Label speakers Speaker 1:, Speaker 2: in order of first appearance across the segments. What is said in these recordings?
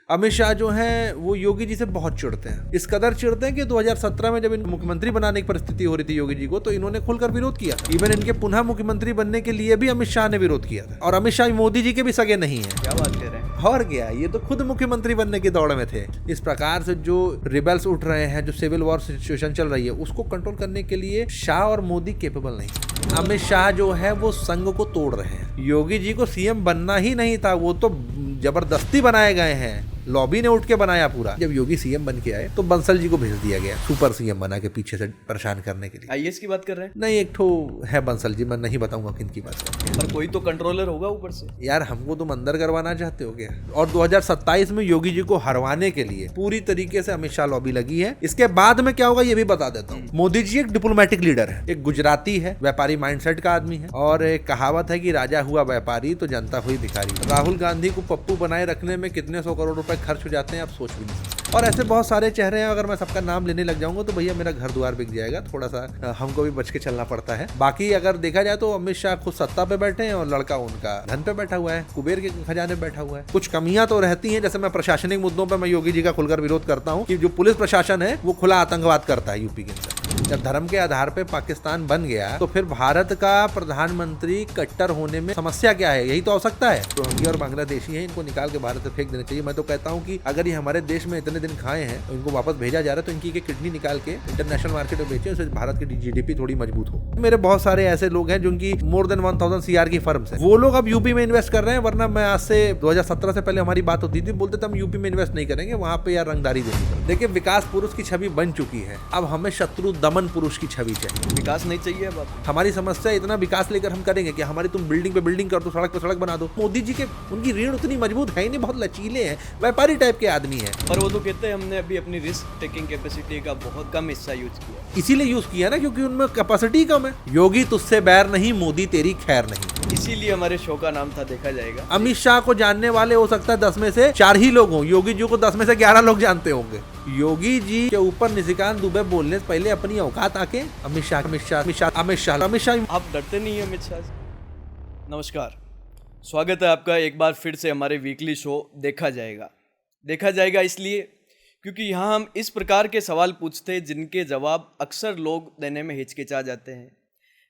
Speaker 1: अमित शाह जो हैं वो योगी जी से बहुत चिढ़ते हैं। इस कदर चिढ़ते हैं कि 2017 में जब इन मुख्यमंत्री बनाने की परिस्थिति हो रही थी योगी जी को, तो इन्होंने खुलकर विरोध किया। इवन इनके पुनः मुख्यमंत्री बनने के लिए भी अमित शाह ने विरोध किया था। और अमित शाह मोदी जी के भी सगे नहीं है।
Speaker 2: क्या बात कर रहे हैं?
Speaker 1: और क्या, ये तो खुद मुख्यमंत्री बनने की दौड़ में थे। इस प्रकार से जो रिबेल्स उठ रहे हैं, जो सिविल वॉर सिचुएशन चल रही है, उसको कंट्रोल करने के लिए शाह और मोदी केपेबल नहीं। अमित शाह जो है वो संघ को तोड़ रहे हैं। योगी जी को सीएम बनना ही नहीं था, वो तो जबरदस्ती बनाए गए हैं। लॉबी ने उठ के बनाया पूरा। जब योगी सीएम बन के आए तो बंसल जी को भेज दिया गया सुपर सीएम बना के पीछे से परेशान करने के लिए।
Speaker 2: आईएएस की बात कर रहे हैं?
Speaker 1: नहीं, एक ठो है बंसल जी, मैं नहीं बताऊंगा किन की बात कर रहे हैं।
Speaker 2: पर कोई तो कंट्रोलर होगा ऊपर से।
Speaker 1: यार हमको तुम अंदर करवाना चाहते हो क्या? और 2027 में योगी जी को हरवाने के लिए पूरी तरीके से अमित शाह लॉबी लगी है। इसके बाद में क्या होगा ये भी बता देता हूँ। मोदी जी एक डिप्लोमेटिक लीडर है, एक गुजराती है, व्यापारी माइंडसेट का आदमी है। और एक कहावत है कि राजा हुआ व्यापारी तो जनता हुई भिखारी। राहुल गांधी को पप्पू बनाए रखने में कितने 100 करोड़ रुपए खर्च हो जाते हैं आप सोच भी नहीं सकते। और ऐसे बहुत सारे चेहरे हैं, अगर मैं सबका नाम लेने लग जाऊंगा तो भैया मेरा घर द्वार बिक जाएगा। थोड़ा सा हमको भी बच के चलना पड़ता है। बाकी अगर देखा जाए तो अमित शाह खुद सत्ता पे बैठे हैं और लड़का उनका धन पे बैठा हुआ है, कुबेर के खजाने बैठा हुआ है। कुछ कमियां तो रहती हैं, जैसे मैं प्रशासनिक मुद्दों पर मैं योगी जी का खुलकर विरोध करता हूँ कि जो पुलिस प्रशासन है वो खुला आतंकवाद करता है यूपी के अंदर। जब धर्म के आधार पे पाकिस्तान बन गया तो फिर भारत का प्रधानमंत्री कट्टर होने में समस्या क्या है? यही तो आवश्यकता है। रोहिंग्या और बांग्लादेशी हैं, इनको निकाल के भारत से फेंक देना चाहिए। मैं तो कहता हूँ कि अगर ये हमारे देश में इतने दिन खाए हैं तो इनको वापस भेजा जा रहा है, तो इनकी किडनी निकाल के इंटरनेशनल मार्केट में बेचे, उससे भारत की जीडीपी थोड़ी मजबूत हो। मेरे बहुत सारे ऐसे लोग हैं जिनकी मोर देन 1000 CR की फर्म्स है, वो लोग अब यूपी में इन्वेस्ट कर रहे हैं। वरना मैं आज से 2017 से पहले हमारी बात होती थी, बोलते थे हम यूपी में इन्वेस्ट नहीं करेंगे, वहां पे यार रंगदारी देनी पड़ेगी। देखिए विकास पुरुष की छवि बन चुकी है, अब हमें शत्रु दमन पुरुष की छवि चाहिए।
Speaker 2: विकास नहीं चाहिए अब आपको?
Speaker 1: हमारी समस्या इतना विकास लेकर हम करेंगे कि हमारी तुम बिल्डिंग पे बिल्डिंग कर दो, सड़क पे सड़क बना दो। मोदी जी के उनकी रीढ़ उतनी मजबूत है ही नहीं, बहुत लचीले हैं, व्यापारी टाइप के आदमी हैं।
Speaker 2: पर वो तो कहते हैं हमने अभी अपनी रिस्क टेकिंग कैपेसिटी का बहुत कम हिस्सा यूज किया।
Speaker 1: इसीलिए यूज किया ना, क्योंकि उनमें कैपेसिटी कम है। योगी तुझसे बैर नहीं, मोदी तेरी खैर नहीं।
Speaker 2: इसीलिए हमारे शो का नाम था देखा जाएगा।
Speaker 1: अमित शाह को जानने वाले हो सकता है 10 में से 4 ही लोग हों, योगी जी को 10 में से 11 लोग जानते होंगे। योगी जी के ऊपर निशिकांत दुबे बोलने से पहले अपनी औकात आके अमित शाह
Speaker 2: आप डरते नहीं है अमित शाह से? नमस्कार, स्वागत है आपका एक बार फिर से हमारे वीकली शो देखा जाएगा इसलिए क्योंकि यहाँ हम इस प्रकार के सवाल पूछते हैं जिनके जवाब अक्सर लोग देने में हिचकिचा जाते हैं।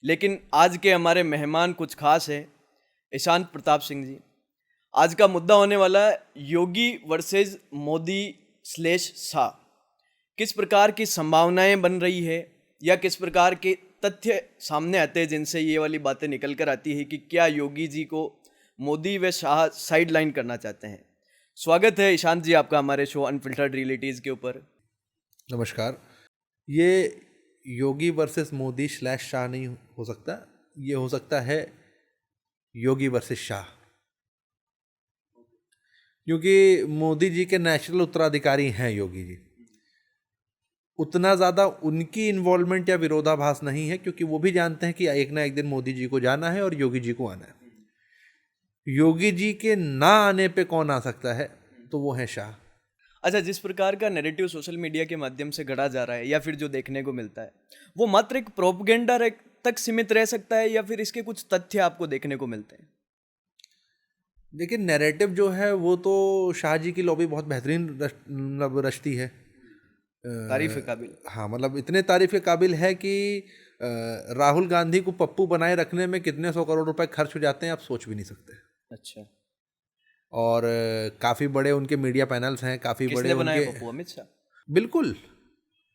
Speaker 2: लेकिन आज के हमारे मेहमान कुछ खास हैं। ईशान प्रताप सिंह जी, आज का मुद्दा होने वाला है योगी वर्सेस मोदी / शाह। किस प्रकार की संभावनाएं बन रही है या किस प्रकार के तथ्य सामने आते हैं जिनसे ये वाली बातें निकल कर आती है कि क्या योगी जी को मोदी व शाह साइड लाइन करना चाहते हैं। स्वागत है ईशान जी आपका हमारे शो अनफिल्टर्ड रियलिटीज़ के ऊपर।
Speaker 1: नमस्कार। ये योगी वर्सेस मोदी / शाह नहीं हो सकता, ये हो सकता है योगी वर्सेस शाह, क्योंकि मोदी जी के नेचुरल उत्तराधिकारी हैं योगी जी। उतना ज़्यादा उनकी इन्वॉल्वमेंट या विरोधाभास नहीं है, क्योंकि वो भी जानते हैं कि एक ना एक दिन मोदी जी को जाना है और योगी जी को आना है। योगी जी के ना आने पे कौन आ सकता है, तो वो है शाह।
Speaker 2: अच्छा, जिस प्रकार का नैरेटिव सोशल मीडिया के माध्यम से गढ़ा जा रहा है या फिर जो देखने को मिलता है, वो मात्र एक प्रोपगेंडा तक सीमित रह सकता है या फिर इसके कुछ तथ्य आपको देखने को मिलते हैं?
Speaker 1: देखिए नैरेटिव जो है वो तो शाह जी की लॉबी बहुत बेहतरीन रचती है,
Speaker 2: तारीफ के काबिल।
Speaker 1: हाँ, मतलब इतने तारीफ के काबिल है कि राहुल गांधी को पप्पू बनाए रखने में कितने 100 करोड़ रुपए खर्च हो जाते हैं आप सोच भी नहीं सकते।
Speaker 2: अच्छा।
Speaker 1: और काफ़ी बड़े उनके मीडिया पैनल्स हैं, काफ़ी बड़े
Speaker 2: बनाए
Speaker 1: उनके।
Speaker 2: अमित शाह।
Speaker 1: बिल्कुल,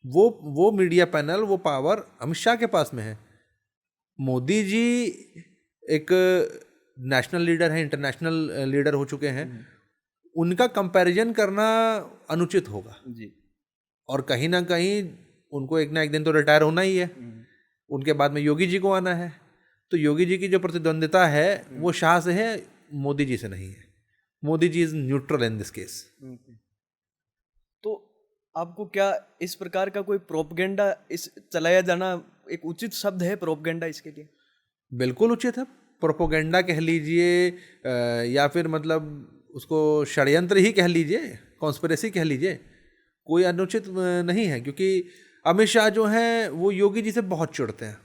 Speaker 1: वो मीडिया पैनल, वो पावर अमित शाह के पास में है। मोदी जी एक नेशनल लीडर है, इंटरनेशनल लीडर हो चुके हैं, उनका कंपैरिजन करना अनुचित होगा
Speaker 2: जी।
Speaker 1: और कहीं ना कहीं उनको एक ना एक दिन तो रिटायर होना ही है। उनके बाद में योगी जी को आना है, तो योगी जी की जो प्रतिद्वंदिता है वो शाह से है, मोदी जी से नहीं है। Modi ji is neutral in this case.
Speaker 2: तो आपको क्या इस प्रकार का कोई प्रोपगेंडा इस चलाया जाना एक उचित शब्द है प्रोपगेंडा इसके लिए?
Speaker 1: बिल्कुल उचित है। प्रोपोगेंडा कह लीजिए या फिर मतलब उसको षड्यंत्र ही कह लीजिए, कॉन्स्पिरेसी कह लीजिए, कोई अनुचित नहीं है। क्योंकि अमित शाह जो हैं वो योगी जी से बहुत चिढ़ते हैं।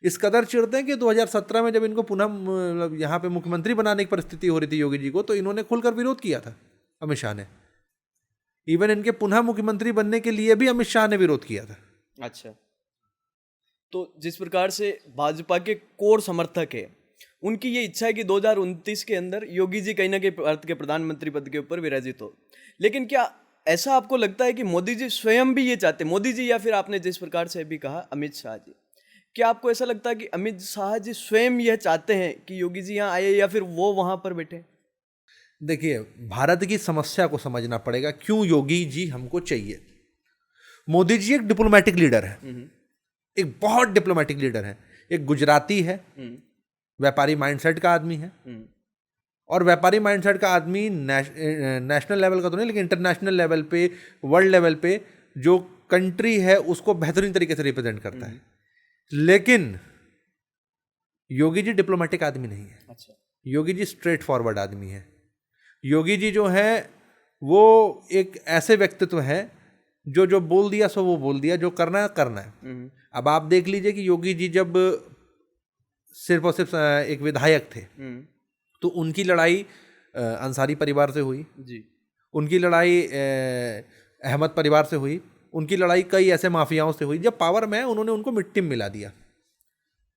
Speaker 1: इस कदर चिढ़ते हैं कि 2017 में जब इनको पुनः यहाँ पे मुख्यमंत्री बनाने की परिस्थिति हो रही थी योगी जी को, तो इन्होंने खुलकर विरोध किया था अमित शाह ने इवन इनके पुनः मुख्यमंत्री बनने के लिए भी अमित शाह ने विरोध किया था।
Speaker 2: अच्छा, तो जिस प्रकार से भाजपा के कोर समर्थक है, उनकी ये इच्छा है कि 2029 के अंदर योगी जी कहीं ना कहीं भारत के प्रधानमंत्री पद के ऊपर विराजित हो। लेकिन क्या ऐसा आपको लगता है कि मोदी जी स्वयं भी ये चाहते, मोदी जी या फिर आपने जिस प्रकार से अभी कहा अमित शाह जी, क्या आपको ऐसा लगता है कि अमित शाह जी स्वयं यह चाहते हैं कि योगी जी यहाँ आए या फिर वो वहां पर बैठे?
Speaker 1: देखिए, भारत की समस्या को समझना पड़ेगा, क्यों योगी जी हमको चाहिए। मोदी जी एक डिप्लोमेटिक लीडर है, एक बहुत डिप्लोमेटिक लीडर है, एक गुजराती है, व्यापारी माइंडसेट का आदमी है। और व्यापारी माइंडसेट का आदमी नेशनल लेवल का तो नहीं, लेकिन इंटरनेशनल लेवल पे, वर्ल्ड लेवल पे जो कंट्री है उसको बेहतरीन तरीके से रिप्रेजेंट करता है। लेकिन योगी जी डिप्लोमेटिक आदमी नहीं है।
Speaker 2: अच्छा,
Speaker 1: योगी जी स्ट्रेट फॉरवर्ड आदमी है। योगी जी जो है वो एक ऐसे व्यक्तित्व है जो जो बोल दिया सो वो बोल दिया, जो करना है करना है। अब आप देख लीजिए कि योगी जी जब सिर्फ और सिर्फ एक विधायक थे तो उनकी लड़ाई अंसारी परिवार से हुई
Speaker 2: जी,
Speaker 1: उनकी लड़ाई अहमद परिवार से हुई, उनकी लड़ाई कई ऐसे माफियाओं से हुई। जब पावर में है उन्होंने उनको मिट्टी में मिला दिया।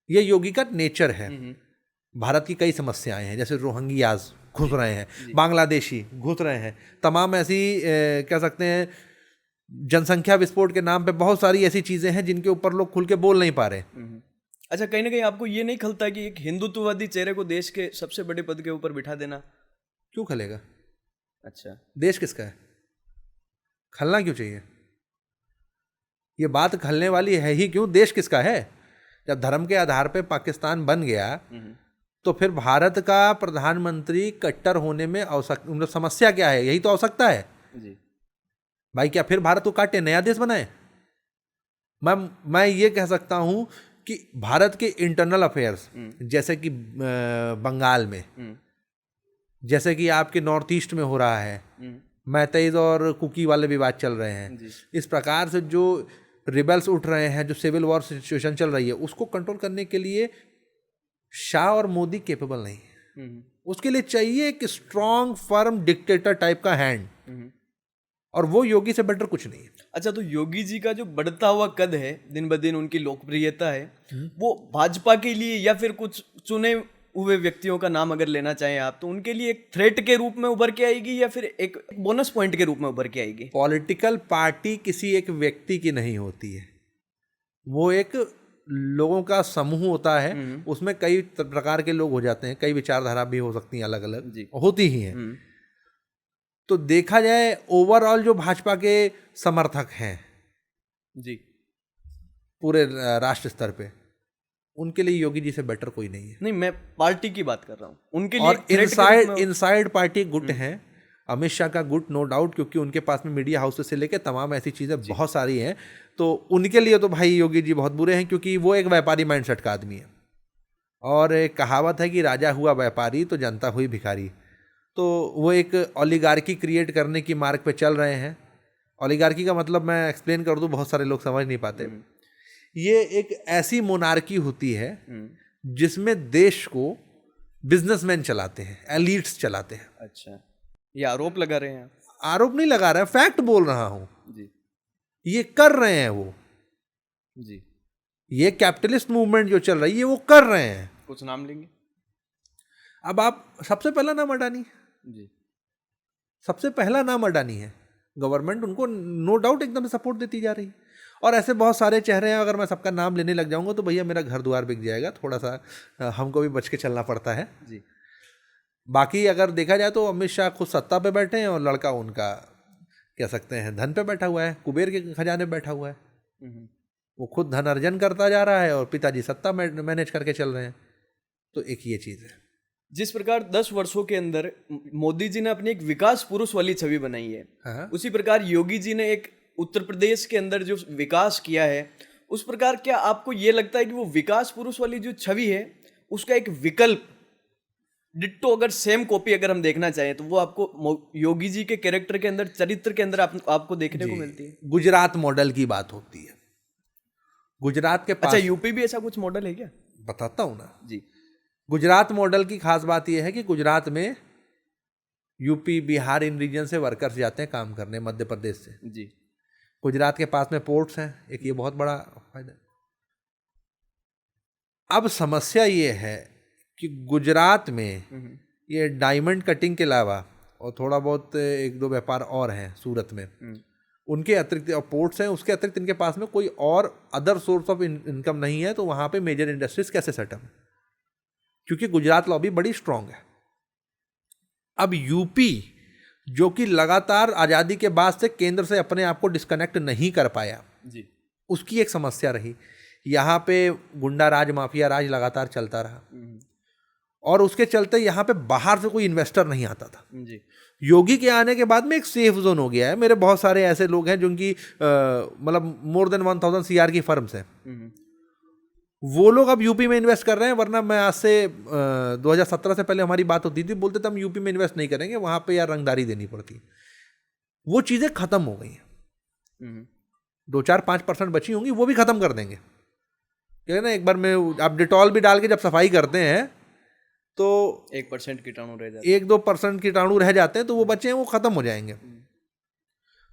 Speaker 1: ये योगी का नेचर है। भारत की कई समस्याएं हैं, जैसे रोहिंग्याज घुस रहे हैं, बांग्लादेशी घुस रहे हैं, तमाम ऐसी कह सकते हैं जनसंख्या विस्फोट के नाम पे बहुत सारी ऐसी चीजें हैं जिनके ऊपर लोग खुल के बोल नहीं पा रहे।
Speaker 2: अच्छा, कहीं ना कहीं आपको ये नहीं खलता कि एक हिंदुत्ववादी चेहरे को देश के सबसे बड़े पद के ऊपर बिठा देना?
Speaker 1: क्यों खलेगा?
Speaker 2: अच्छा,
Speaker 1: देश किसका है? खलना क्यों चाहिए? ये बात खलने वाली है ही क्यों? देश किसका है? जब धर्म के आधार पे पाकिस्तान बन गया तो फिर भारत का प्रधानमंत्री कट्टर होने में मतलब समस्या क्या है? यही तो आवश्यकता है
Speaker 2: जी
Speaker 1: भाई। क्या फिर भारत को काटे, नया देश बनाए? मैं ये कह सकता हूं कि भारत के इंटरनल अफेयर्स, जैसे कि बंगाल में, जैसे कि आपके नॉर्थ ईस्ट में हो रहा है, मैतेईज और कुकी वाले विवाद चल रहे हैं, इस प्रकार से जो रिबेल्स उठ रहे हैं, जो सिविल वॉर सिचुएशन चल रही है, उसको कंट्रोल करने के लिए शाह और मोदी केपेबल नहीं है। उसके लिए चाहिए एक स्ट्रॉन्ग फर्म डिक्टेटर टाइप का हैंड, और वो योगी से बेटर कुछ नहीं है।
Speaker 2: अच्छा, तो योगी जी का जो बढ़ता हुआ कद है, दिन ब दिन उनकी लोकप्रियता है, वो भाजपा के लिए या फिर कुछ चुने हुए व्यक्तियों का नाम अगर लेना चाहें आप, तो उनके लिए एक थ्रेट के रूप में उभर के आएगी या फिर एक बोनस पॉइंट के रूप में उभर के आएगी?
Speaker 1: पॉलिटिकल पार्टी किसी एक व्यक्ति की नहीं होती है, वो एक लोगों का समूह होता है। उसमें कई प्रकार के लोग हो जाते हैं, कई विचारधारा भी हो सकती हैं, अलग अलग होती ही हैं। तो देखा जाए ओवरऑल जो भाजपा के समर्थक हैं
Speaker 2: जी
Speaker 1: पूरे राष्ट्र स्तर पे, उनके लिए योगी जी से बेटर कोई नहीं है।
Speaker 2: नहीं, मैं पार्टी की बात कर रहा हूँ, उनके लिए
Speaker 1: और इनसाइड पार्टी गुट है, अमित शाह का गुट, नो डाउट, क्योंकि उनके पास में मीडिया हाउस से लेकर तमाम ऐसी चीजें बहुत सारी हैं। तो उनके लिए तो भाई योगी जी बहुत बुरे हैं, क्योंकि वो एक व्यापारी माइंडसेट का आदमी है। और एक कहावत है कि राजा हुआ व्यापारी तो जनता हुई भिखारी। तो वो एक ओलिगार्की क्रिएट करने की मार्ग पे चल रहे हैं। ओलिगार्की का मतलब मैं एक्सप्लेन कर दूं, बहुत सारे लोग समझ नहीं पाते। ये एक ऐसी मोनार्की होती है जिसमें देश को बिजनेसमैन चलाते हैं, एलीट्स चलाते हैं।
Speaker 2: अच्छा, ये आरोप लगा रहे हैं?
Speaker 1: आरोप नहीं लगा रहा है, फैक्ट बोल रहा हूं
Speaker 2: जी।
Speaker 1: ये कर रहे हैं वो
Speaker 2: जी,
Speaker 1: ये कैपिटलिस्ट मूवमेंट जो चल रही है वो कर रहे हैं।
Speaker 2: कुछ नाम लेंगे?
Speaker 1: अब आप सबसे पहला नाम अडानी,
Speaker 2: जी,
Speaker 1: सबसे पहला नाम अडानी है। गवर्नमेंट उनको नो डाउट एकदम सपोर्ट देती जा रही है। और ऐसे बहुत सारे चेहरे हैं, अगर मैं सबका नाम लेने लग जाऊंगा तो भैया मेरा घर द्वार बिक जाएगा। थोड़ा सा हमको भी बच के चलना पड़ता है
Speaker 2: जी।
Speaker 1: बाकी अगर देखा जाए तो अमित शाह खुद सत्ता पे बैठे हैं और लड़का उनका कह सकते हैं धन पे बैठा हुआ है, कुबेर के खजाने पे बैठा हुआ है। वो खुद धन अर्जन करता जा रहा है और पिताजी सत्ता मैनेज करके चल रहे हैं। तो एक ये चीज़ है।
Speaker 2: जिस प्रकार 10 वर्षों के अंदर मोदी जी ने अपनी एक विकास पुरुष वाली छवि बनाई है,
Speaker 1: हाँ।
Speaker 2: उसी प्रकार योगी जी ने एक उत्तर प्रदेश के अंदर जो विकास किया है, उस प्रकार क्या आपको ये लगता है कि वो विकास पुरुष वाली जो छवि है उसका एक विकल्प डिट्टो, अगर सेम कॉपी अगर हम देखना चाहें, तो वो आपको योगी जी के कैरेक्टर के अंदर, चरित्र के अंदर आपको देखने को मिलती है?
Speaker 1: गुजरात मॉडल की बात होती है। गुजरात के पास,
Speaker 2: अच्छा, यूपी भी ऐसा कुछ मॉडल है क्या?
Speaker 1: बताता हूं ना
Speaker 2: जी।
Speaker 1: गुजरात मॉडल की खास बात यह है कि गुजरात में यूपी बिहार इन रीजन से वर्कर्स जाते हैं काम करने, मध्य प्रदेश से।
Speaker 2: जी।
Speaker 1: गुजरात के पास में पोर्ट्स हैं, एक ये बहुत बड़ा फायदा। अब समस्या ये है कि गुजरात में ये डायमंड कटिंग के अलावा और थोड़ा बहुत एक दो व्यापार और हैं सूरत में, उनके अतिरिक्त और पोर्ट्स हैं, उसके अतिरिक्त इनके पास में कोई और अदर सोर्स ऑफ इनकम नहीं है। तो वहाँ पे मेजर इंडस्ट्रीज कैसे सेटअप है? क्योंकि गुजरात लॉबी बड़ी स्ट्रांग है। अब यूपी जो कि लगातार आज़ादी के बाद से केंद्र से अपने आप को डिस्कनेक्ट नहीं कर पाया
Speaker 2: जी,
Speaker 1: उसकी एक समस्या रही। यहाँ पे गुंडा राज, माफिया राज लगातार चलता रहा और उसके चलते यहाँ पे बाहर से कोई इन्वेस्टर नहीं आता था।
Speaker 2: जी।
Speaker 1: योगी के आने के बाद में एक सेफ जोन हो गया है। मेरे बहुत सारे ऐसे लोग हैं जिनकी मतलब मोर देन 1000 CR की फर्म्स हैं, वो लोग अब यूपी में इन्वेस्ट कर रहे हैं। वरना मैं आज से 2017 से पहले हमारी बात होती थी, बोलते थे हम यूपी में इन्वेस्ट नहीं करेंगे, वहाँ पे यार रंगदारी देनी पड़ती है। वो चीज़ें खत्म हो गई हैं। 2-4-5% बची होंगी, वो भी खत्म कर देंगे। क्या है ना, एक बार में आप डिटॉल भी डाल के जब सफाई करते हैं तो
Speaker 2: 1% कीटाणु रह जाते हैं,
Speaker 1: 1-2% कीटाणु रह जाते हैं, तो वो बचे हैं वो खत्म हो जाएंगे।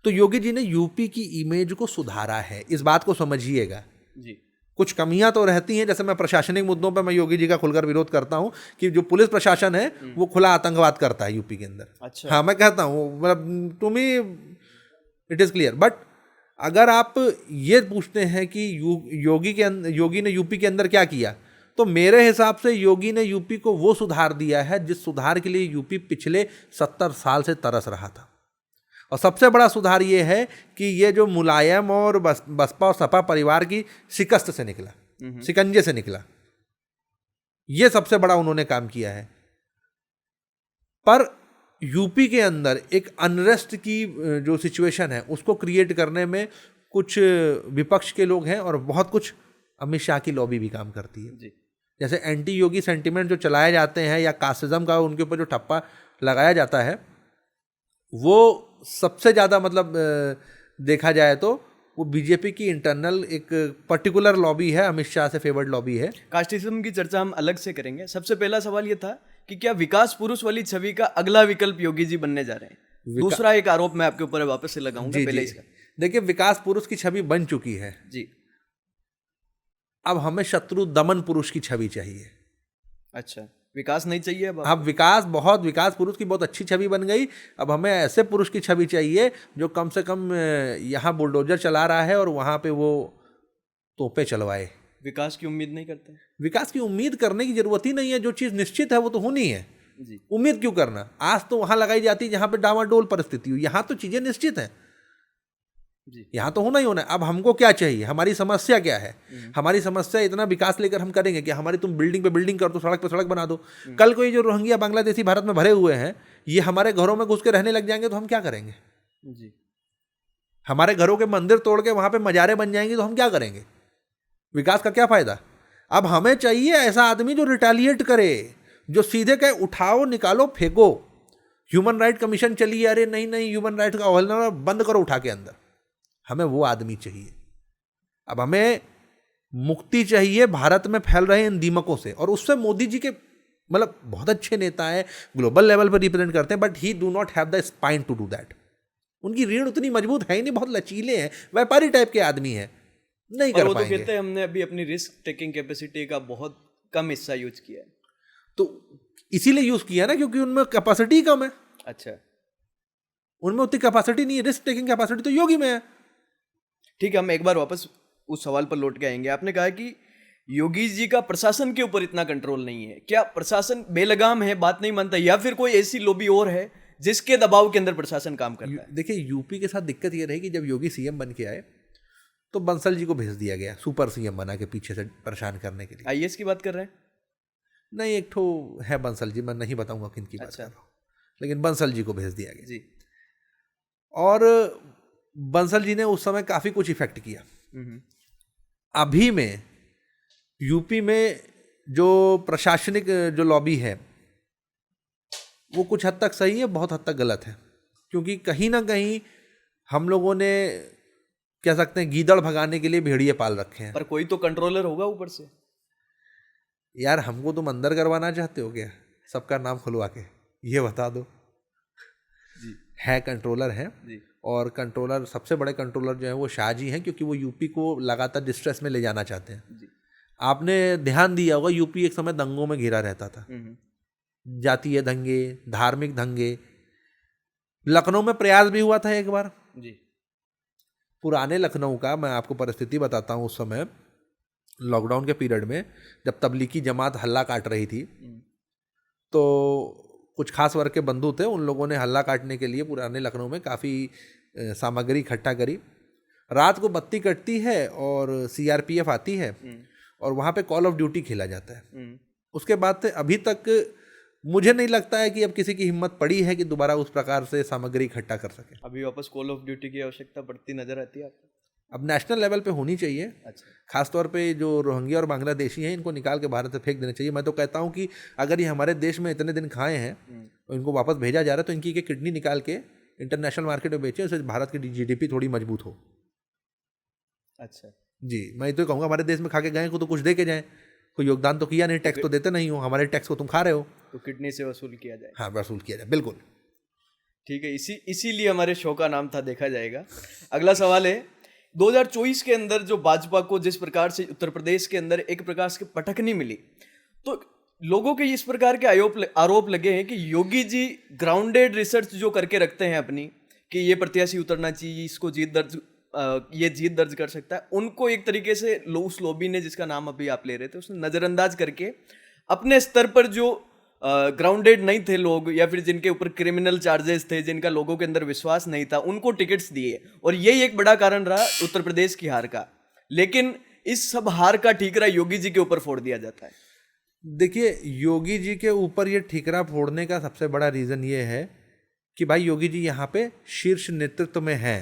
Speaker 1: तो योगी जी ने यूपी की इमेज को सुधारा है, इस बात को समझिएगा।
Speaker 2: जी।
Speaker 1: कुछ कमियां तो रहती हैं, जैसे मैं प्रशासनिक मुद्दों पर मैं योगी जी का खुलकर विरोध करता हूं कि जो पुलिस प्रशासन है वो खुला आतंकवाद करता है यूपी के अंदर।
Speaker 2: अच्छा।
Speaker 1: हाँ, मैं कहता हूँ, मतलब to me it is clear. But अगर आप ये पूछते हैं कि योगी ने यूपी के अंदर क्या किया, तो मेरे हिसाब से योगी ने यूपी को वो सुधार दिया है जिस सुधार के लिए यूपी पिछले 70 साल से तरस रहा था। और सबसे बड़ा सुधार ये है कि ये जो मुलायम और बसपा और सपा परिवार की शिकस्त से निकला, शिकंजे से निकला, ये सबसे बड़ा उन्होंने काम किया है। पर यूपी के अंदर एक अनरेस्ट की जो सिचुएशन है उसको क्रिएट करने में कुछ विपक्ष के लोग हैं और बहुत कुछ अमित शाह की लॉबी भी काम करती है।
Speaker 2: जी।
Speaker 1: जैसे एंटी योगी सेंटिमेंट जो चलाए जाते हैं या कास्टिज्म का उनके ऊपर जो ठप्पा लगाया जाता है, वो सबसे ज़्यादा मतलब देखा जाए तो वो बीजेपी की इंटरनल एक पर्टिकुलर लॉबी है, अमित शाह से फेवर्ड लॉबी है।
Speaker 2: कास्टिज्म की चर्चा हम अलग से करेंगे। सबसे पहला सवाल ये था कि क्या विकास पुरुष वाली छवि का अगला विकल्प योगी जी बनने जा रहे हैं? दूसरा एक आरोप मैं आपके ऊपर वापस से लगाऊंगा, पहले इसका।
Speaker 1: देखिए, विकास पुरुष की छवि बन चुकी है
Speaker 2: जी।
Speaker 1: अब हमें शत्रु दमन पुरुष की छवि चाहिए।
Speaker 2: अच्छा, विकास नहीं चाहिए
Speaker 1: अब विकास पुरुष की बहुत अच्छी छवि बन गई। अब हमें ऐसे पुरुष की छवि चाहिए जो कम से कम यहाँ बुलडोजर चला रहा है और वहाँ पे वो तोपे चलवाए।
Speaker 2: विकास की उम्मीद नहीं करते?
Speaker 1: विकास की उम्मीद करने की जरूरत ही नहीं है। जो चीज़ निश्चित है वो तो होनी है
Speaker 2: जी।
Speaker 1: उम्मीद क्यों करना? आज तो वहाँ लगाई जाती है जहाँ पे डामाडोल परिस्थिति हो, यहाँ तो चीज़ें निश्चित हैं, यहाँ तो होना ही होना है। अब हमको क्या चाहिए, हमारी समस्या क्या है? हमारी समस्या इतना विकास लेकर हम करेंगे कि हमारी तुम बिल्डिंग पे बिल्डिंग कर दो, सड़क पे सड़क बना दो। कल को ये जो रोहिंग्या बांग्लादेशी भारत में भरे हुए हैं, ये हमारे घरों में घुस के रहने लग जाएंगे तो हम क्या करेंगे?
Speaker 2: जी।
Speaker 1: हमारे घरों के मंदिर तोड़ के वहाँ पे मजारे बन जाएंगे तो हम क्या करेंगे? विकास का क्या फायदा? अब हमें चाहिए ऐसा आदमी जो रिटेलिएट करे, जो सीधे कहे उठाओ, निकालो, फेंको। ह्यूमन राइट कमीशन चली, अरे नहीं नहीं ह्यूमन राइट का अवहेलना बंद करो उठा के अंदर। हमें वो आदमी चाहिए। अब हमें मुक्ति चाहिए भारत में फैल रहे इन दीमकों से, और उससे मोदी जी के मतलब बहुत अच्छे नेता है, ग्लोबल लेवल पर रिप्रेजेंट करते हैं, but he do not have the spine to do that. उनकी रीढ़ उतनी मजबूत है ही नहीं, बहुत लचीले हैं, व्यापारी टाइप के आदमी हैं, नहीं कर पाएंगे।
Speaker 2: तो कहते हैं हमने अभी अपनी रिस्क टेकिंग कैपेसिटी का बहुत कम हिस्सा यूज किया है।
Speaker 1: तो इसीलिए यूज किया ना, क्योंकि उनमें कैपेसिटी कम है।
Speaker 2: अच्छा,
Speaker 1: उनमें उतनी कैपेसिटी नहीं है, रिस्क टेकिंग कैपेसिटी तो योगी में है।
Speaker 2: ठीक है, हम एक बार वापस उस सवाल पर लौट के आएंगे। आपने कहा कि योगी जी का प्रशासन के ऊपर इतना कंट्रोल नहीं है। क्या प्रशासन बेलगाम है, बात नहीं मानता, या फिर कोई ऐसी लॉबी और है जिसके दबाव के अंदर प्रशासन काम करता है?
Speaker 1: देखिए, यूपी के साथ दिक्कत ये रही कि जब योगी सीएम बन के आए तो बंसल जी को भेज दिया गया सुपर सीएम बना के पीछे से परेशान करने के लिए।
Speaker 2: आईएएस की बात कर रहे हैं?
Speaker 1: नहीं, एक ठो है बंसल जी, मैं नहीं बताऊंगा किन की बात कर रहा हूँ, लेकिन बंसल जी को भेज दिया गया
Speaker 2: जी।
Speaker 1: और बंसल जी ने उस समय काफी कुछ इफेक्ट किया। अभी में यूपी में जो प्रशासनिक जो लॉबी है वो कुछ हद तक सही है, बहुत हद तक गलत है, क्योंकि कहीं ना कहीं हम लोगों ने कह सकते हैं गीदड़ भगाने के लिए भेड़िए पाल रखे हैं।
Speaker 2: पर कोई तो कंट्रोलर होगा ऊपर से।
Speaker 1: यार, हमको तुम अंदर करवाना चाहते हो क्या? सबका नाम खुलवा के ये बता दो। है कंट्रोलर है।
Speaker 2: जी।
Speaker 1: और कंट्रोलर, सबसे बड़े कंट्रोलर जो है वो शाह जी हैं, क्योंकि वो यूपी को लगातार डिस्ट्रेस में ले जाना चाहते हैं।
Speaker 2: जी।
Speaker 1: आपने ध्यान दिया होगा, यूपी एक समय दंगों में घिरा रहता था, जातीय दंगे, धार्मिक दंगे। लखनऊ में प्रयास भी हुआ था एक बार।
Speaker 2: जी।
Speaker 1: पुराने लखनऊ का मैं आपको परिस्थिति बताता हूँ। उस समय लॉकडाउन के पीरियड में जब तबलीगी जमात हल्ला काट रही थी, तो कुछ खास वर्ग के बंधु थे, उन लोगों ने हल्ला काटने के लिए पुराने लखनऊ में काफ़ी सामग्री इकट्ठा करी। रात को बत्ती कटती है और सीआरपीएफ आती है और वहाँ पे कॉल ऑफ ड्यूटी खेला जाता है। उसके बाद से अभी तक मुझे नहीं लगता है कि अब किसी की हिम्मत पड़ी है कि दोबारा उस प्रकार से सामग्री इकट्ठा कर सके।
Speaker 2: अभी वापस कॉल ऑफ ड्यूटी की आवश्यकता पड़ती नजर आती है आपको?
Speaker 1: अब नेशनल लेवल पे होनी चाहिए।
Speaker 2: अच्छा।
Speaker 1: खासतौर पे जो रोहिंग्या और बांग्लादेशी हैं, इनको निकाल के भारत से फेंक देना चाहिए। मैं तो कहता हूँ कि अगर ये हमारे देश में इतने दिन खाए हैं और इनको वापस भेजा जा रहा है, तो इनकी एक किडनी निकाल के इंटरनेशनल मार्केट में बेचे, उससे भारत की जीडीपी थोड़ी मजबूत हो।
Speaker 2: अच्छा
Speaker 1: जी, मैं तो कहूँगा हमारे देश में खा के गए को तो कुछ दे के जाएँ। कोई योगदान तो किया नहीं, टैक्स तो देते नहीं हो, हमारे टैक्स को तुम खा रहे हो,
Speaker 2: तो किडनी से वसूल किया जाए।
Speaker 1: हाँ, वसूल किया जाए, बिल्कुल
Speaker 2: ठीक है। इसीलिए हमारे शो का नाम था देखा जाएगा। अगला सवाल है, 2024 के अंदर जो भाजपा को जिस प्रकार से उत्तर प्रदेश के अंदर एक प्रकार से पटकनी मिली, तो लोगों के इस प्रकार के आरोप लगे हैं कि योगी जी ग्राउंडेड रिसर्च जो करके रखते हैं अपनी, कि ये प्रत्याशी उतरना चाहिए, इसको ये जीत दर्ज कर सकता है, उनको एक तरीके से उस लॉबी ने, जिसका नाम अभी आप ले रहे थे, उसने नजरअंदाज करके अपने स्तर पर जो ग्राउंडेड नहीं थे लोग, या फिर जिनके ऊपर क्रिमिनल चार्जेस थे, जिनका लोगों के अंदर विश्वास नहीं था, उनको टिकट्स दिए। और यही एक बड़ा कारण रहा उत्तर प्रदेश की हार का। लेकिन इस सब हार का ठीकरा योगी जी के ऊपर फोड़ दिया जाता है।
Speaker 1: देखिए, योगी जी के ऊपर ये ठीकरा फोड़ने का सबसे बड़ा रीज़न ये है कि भाई योगी जी यहाँ पे शीर्ष नेतृत्व में हैं,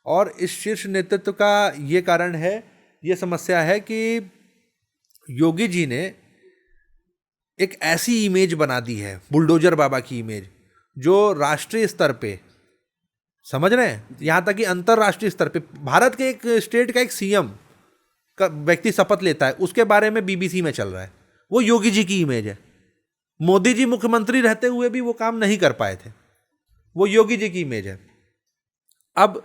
Speaker 1: और इस शीर्ष नेतृत्व का ये कारण है, ये समस्या है कि योगी जी ने एक ऐसी इमेज बना दी है, बुलडोजर बाबा की इमेज, जो राष्ट्रीय स्तर पे, समझ रहे हैं, यहाँ तक कि अंतर्राष्ट्रीय स्तर पे भारत के एक स्टेट का एक सीएम का व्यक्ति शपथ लेता है, उसके बारे में बीबीसी में चल रहा है। वो योगी जी की इमेज है। मोदी जी मुख्यमंत्री रहते हुए भी वो काम नहीं कर पाए थे, वो योगी जी की इमेज है। अब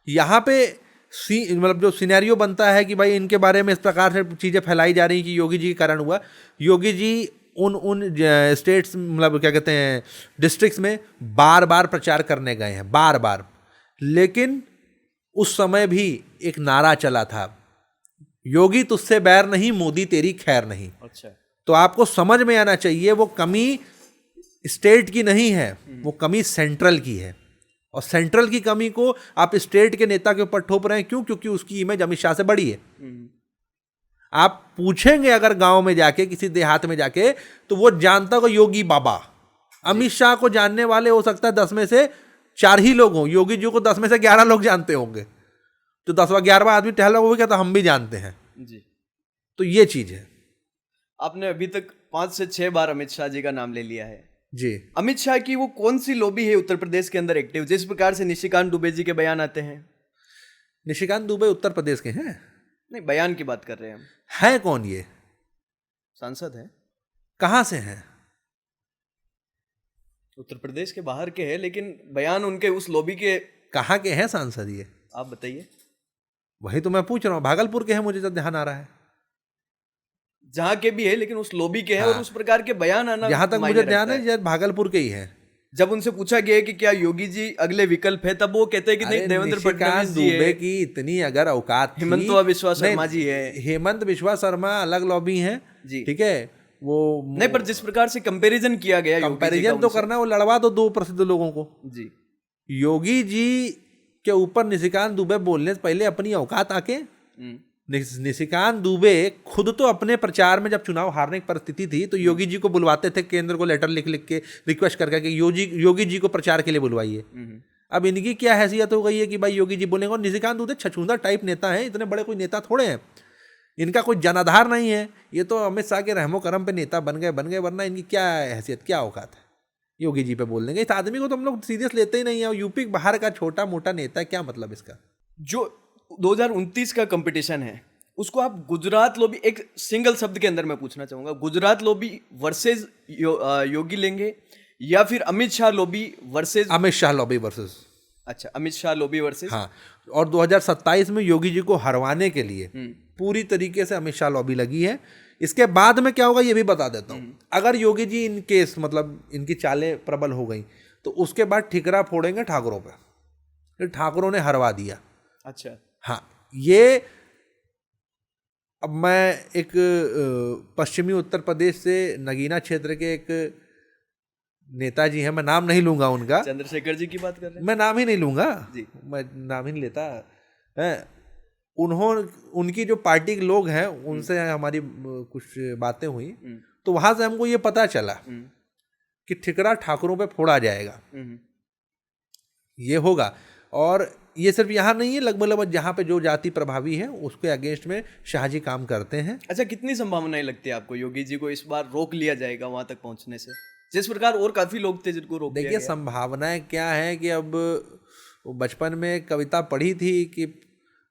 Speaker 1: यहाँ पे मतलब जो सिनेरियो बनता है कि भाई इनके बारे में इस प्रकार से चीज़ें फैलाई जा रही कि योगी जी के कारण हुआ। योगी जी उन स्टेट्स, मतलब क्या कहते हैं, डिस्ट्रिक्ट्स में बार बार प्रचार करने गए हैं, बार बार। लेकिन उस समय भी एक नारा चला था, योगी तुझसे बैर नहीं, मोदी तेरी खैर नहीं।
Speaker 2: अच्छा।
Speaker 1: तो आपको समझ में आना चाहिए, वो कमी स्टेट की नहीं है, वो कमी सेंट्रल की है। और सेंट्रल की कमी को आप स्टेट के नेता के ऊपर ठोप रहे हैं। क्यों? क्योंकि उसकी इमेज अमित शाह से बड़ी है। आप पूछेंगे अगर गांव में जाके, किसी देहात में जाके, तो वो जानता होगा योगी बाबा। अमित शाह को जानने वाले हो सकता है 10 में से 4 ही लोग हों, योगी जी को 10 में से 11 लोग जानते होंगे। तो 10वां 11वां आदमी टहला हुआ क्या, तो हम भी जानते हैं
Speaker 2: जी।
Speaker 1: तो ये चीज है।
Speaker 2: आपने अभी तक 5 से 6 बार अमित शाह जी का नाम ले लिया है
Speaker 1: जी।
Speaker 2: अमित शाह की वो कौन सी लॉबी है उत्तर प्रदेश के अंदर एक्टिव, जिस प्रकार से निशिकांत दुबे जी के बयान आते हैं?
Speaker 1: निशिकांत दुबे उत्तर प्रदेश के हैं?
Speaker 2: नहीं, बयान की बात कर रहे हैं हम।
Speaker 1: है कौन ये?
Speaker 2: सांसद है।
Speaker 1: कहां से हैं?
Speaker 2: उत्तर प्रदेश के बाहर के हैं, लेकिन बयान उनके उस लॉबी के।
Speaker 1: कहां के हैं सांसद ये?
Speaker 2: आप बताइए।
Speaker 1: वही तो मैं पूछ रहा हूँ, भागलपुर के हैं, मुझे जब ध्यान आ रहा है।
Speaker 2: जहां के भी है, लेकिन उस लॉबी के हैं। और उस प्रकार के बयान आना,
Speaker 1: जहां तक मुझे ध्यान है, भागलपुर के ही है।
Speaker 2: जब उनसे पूछा गया कि क्या योगी जी अगले विकल्प है, तब वो कहते हैं कि नहीं, देवेंद्र फडणवीस जी
Speaker 1: दुबे की इतनी अगर औकात थी,
Speaker 2: हेमंत बिश्वा शर्मा जी है।
Speaker 1: हेमंत बिश्वा शर्मा अलग लॉबी है जी, ठीक है। वो
Speaker 2: नहीं, पर जिस प्रकार से कंपैरिजन किया गया,
Speaker 1: कंपैरिजन तो करना, वो लड़वा दो 2 प्रसिद्ध लोगों को
Speaker 2: जी।
Speaker 1: योगी जी के ऊपर निशिकांत दुबे बोलने से पहले अपनी औकात आके, निशिकांत दुबे खुद तो अपने प्रचार में जब चुनाव हारने की परिस्थिति थी, तो योगी जी को बुलवाते थे, केंद्र को लेटर लिख लिख के रिक्वेस्ट करके कि योगी जी को प्रचार के लिए बुलवाइए। अब इनकी क्या हैसियत हो गई है कि भाई योगी जी बोलेंगे। और निशिकांत दुबे छछूंदर टाइप नेता है, इतने बड़े कोई नेता थोड़े हैं, इनका कोई जनाधार नहीं है। ये तो अमित शाह के रहमो करम पे नेता बन गए, वरना इनकी क्या हैसियत, क्या औकात है योगी जी पे बोलने के? इस आदमी को तो हम लोग सीरियस लेते ही नहीं है। यूपी बाहर का छोटा मोटा नेता है, क्या मतलब इसका?
Speaker 2: जो 2029 का कंपटीशन है, उसको आप गुजरात लॉबी, एक सिंगल शब्द के अंदर मैं पूछना चाहूंगा, गुजरात लॉबी वर्सेस योगी लेंगे, या फिर Amit Shah lobby versus
Speaker 1: Amit Shah lobby versus.
Speaker 2: अच्छा, अमित शाह लॉबी वर्सेस।
Speaker 1: हाँ, और 2027 में योगी जी को हरवाने के लिए पूरी तरीके से अमित शाह लॉबी लगी है। इसके बाद में क्या होगा ये भी बता देता हूँ। अगर योगी जी इन केस मतलब इनकी चालें प्रबल हो गई तो उसके बाद ठिकरा फोड़ेंगे ठाकुरों पे। ठाकुरों ने हरवा दिया।
Speaker 2: अच्छा,
Speaker 1: हाँ, ये अब मैं एक पश्चिमी उत्तर प्रदेश से नगीना क्षेत्र के एक नेताजी हैं, मैं नाम नहीं लूंगा उनका।
Speaker 2: चंद्रशेखर जी की बात कर रहे हैं?
Speaker 1: मैं नाम ही नहीं लूंगा
Speaker 2: जी।
Speaker 1: मैं नाम ही नहीं लेता है। उनकी जो पार्टी के लोग हैं उनसे हमारी कुछ बातें हुई तो वहां से हमको ये पता चला कि ठिकरा ठाकुरों पे फोड़ा जाएगा, ये होगा। और ये सिर्फ यहाँ नहीं है, लगभग जहाँ पे जो जाति प्रभावी है उसके अगेंस्ट में शाहजी काम करते हैं।
Speaker 2: अच्छा, कितनी संभावनाएं लगती है आपको योगी जी को इस बार रोक लिया जाएगा वहां तक पहुंचने से, जिस प्रकार और काफी लोग थे जिनको रोक लिया
Speaker 1: देखिए,
Speaker 2: गया?
Speaker 1: संभावनाएं क्या है कि अब बचपन में कविता पढ़ी थी कि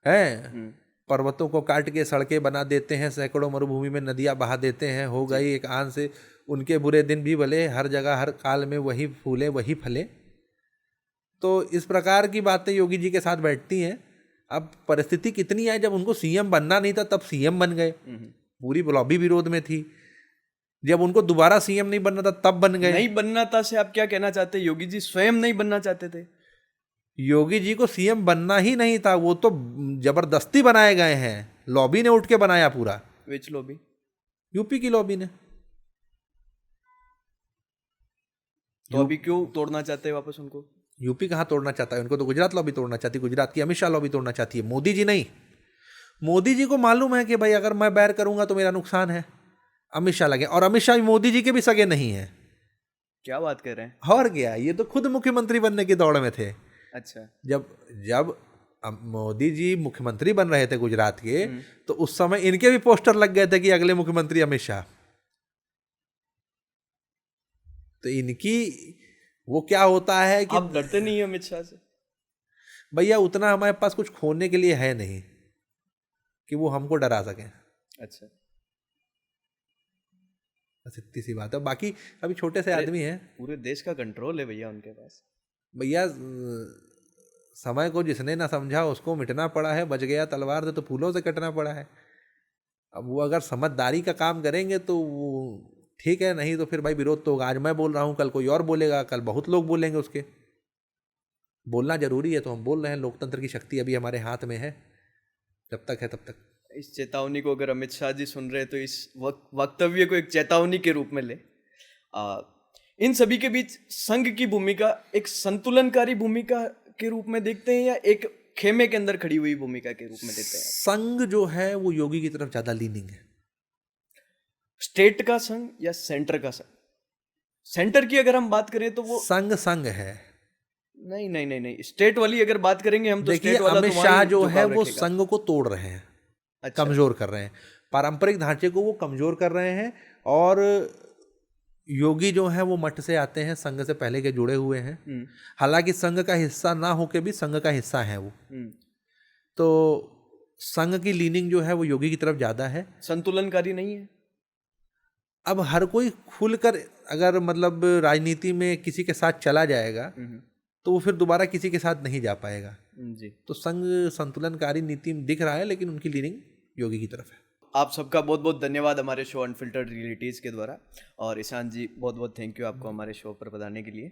Speaker 1: है पर्वतों को काट के सड़कें बना देते हैं, सैकड़ों मरुभूमि में नदियां बहा देते हैं, हो गई एक आन से उनके बुरे दिन भी भले, हर जगह हर काल में वही फूले वही फले। तो इस प्रकार की बातें योगी जी के साथ बैठती हैं। अब परिस्थिति कितनी है, जब उनको सीएम बनना नहीं था तब सीएम बन गए, पूरी लॉबी विरोध में थी। जब उनको दोबारा सीएम नहीं बनना था तब बन गए।
Speaker 2: नहीं बनना था से आप क्या कहना चाहते हैं? योगी जी स्वयं नहीं बनना चाहते थे?
Speaker 1: योगी जी को सीएम बनना ही नहीं था, वो तो जबरदस्ती बनाए गए हैं। लॉबी ने उठ के बनाया पूरा।
Speaker 2: विच लॉबी?
Speaker 1: यूपी की लॉबी ने।
Speaker 2: तो अभी क्यों तोड़ना चाहते हैं वापस उनको?
Speaker 1: यूपी कहाँ तोड़ना चाहता है? उनको तो गुजरात लॉबी तोड़ना चाहती है, गुजरात की अमित शाह लॉबी तोड़ना चाहती है, मोदी जी नहीं। मोदी जी को मालूम है कि भाई अगर मैं बैर करूंगा तो मेरा नुकसान है। अमित शाह लगे, और अमित शाह मोदी जी के भी सगे नहीं है।
Speaker 2: क्या बात कर रहे हैं?
Speaker 1: और क्या, ये तो खुद मुख्यमंत्री बनने की दौड़ में थे।
Speaker 2: अच्छा,
Speaker 1: जब मोदी जी मुख्यमंत्री बन रहे थे गुजरात के, तो उस समय इनके भी पोस्टर लग गए थे कि अगले मुख्यमंत्री अमित शाह। तो इनकी वो क्या होता है कि
Speaker 2: आप डरते नहीं है अमित शाह से?
Speaker 1: भैया उतना हमारे पास कुछ खोने के लिए है नहीं कि वो हमको डरा सके।
Speaker 2: अच्छा,
Speaker 1: बस इतनी सी बात है। बाकी अभी छोटे से आदमी हैं।
Speaker 2: पूरे देश का कंट्रोल है भैया उनके पास।
Speaker 1: भैया समय को जिसने ना समझा उसको मिटना पड़ा है, बच गया तलवार से तो फूलों से कटना पड़ा है। अब वो अगर समझदारी का काम करेंगे तो वो ठीक है, नहीं तो फिर भाई विरोध तो होगा। आज मैं बोल रहा हूँ, कल कोई और बोलेगा, कल बहुत लोग बोलेंगे उसके। बोलना जरूरी है तो हम बोल रहे हैं, लोकतंत्र की शक्ति अभी हमारे हाथ में है, जब तक है तब तक।
Speaker 2: इस चेतावनी को अगर अमित शाह जी सुन रहे हैं तो इस वक्तव्य को एक चेतावनी के रूप में ले। इन सभी के बीच संघ की भूमिका एक संतुलनकारी भूमिका के रूप में देखते हैं या एक खेमे के अंदर खड़ी हुई भूमिका के रूप में देखते हैं?
Speaker 1: संघ जो है वो योगी की तरफ ज्यादा लीनिंग है।
Speaker 2: स्टेट का संघ या सेंटर का संघ? सेंटर की अगर हम बात करें तो वो
Speaker 1: संघ है।
Speaker 2: नहीं नहीं नहीं नहीं, स्टेट वाली अगर बात करेंगे हम तो
Speaker 1: देखिए,
Speaker 2: स्टेट वाला
Speaker 1: अमित
Speaker 2: तो
Speaker 1: शाह
Speaker 2: वहीं
Speaker 1: जो है
Speaker 2: झुकाव
Speaker 1: वो
Speaker 2: रखेगा।
Speaker 1: संघ को तोड़ रहे हैं।
Speaker 2: अच्छा।
Speaker 1: कमजोर कर रहे हैं, पारंपरिक ढांचे को वो कमजोर कर रहे हैं। और योगी जो है वो मठ से आते हैं, संघ से पहले के जुड़े हुए हैं। हालांकि संघ का हिस्सा ना होके भी संघ का हिस्सा है वो। तो संघ की लीनिंग जो है वो योगी की तरफ ज्यादा है।
Speaker 2: संतुलनकारी नहीं है।
Speaker 1: अब हर कोई खुलकर अगर मतलब राजनीति में किसी के साथ चला जाएगा तो वो फिर दोबारा किसी के साथ नहीं जा पाएगा
Speaker 2: जी।
Speaker 1: तो संघ संतुलनकारी नीति दिख रहा है, लेकिन उनकी लीनिंग योगी की तरफ है।
Speaker 2: आप सबका बहुत बहुत धन्यवाद हमारे शो अनफिल्टर्ड रियलिटीज़ के द्वारा। और ईशान जी बहुत बहुत थैंक यू आपको हमारे शो पर बताने के लिए।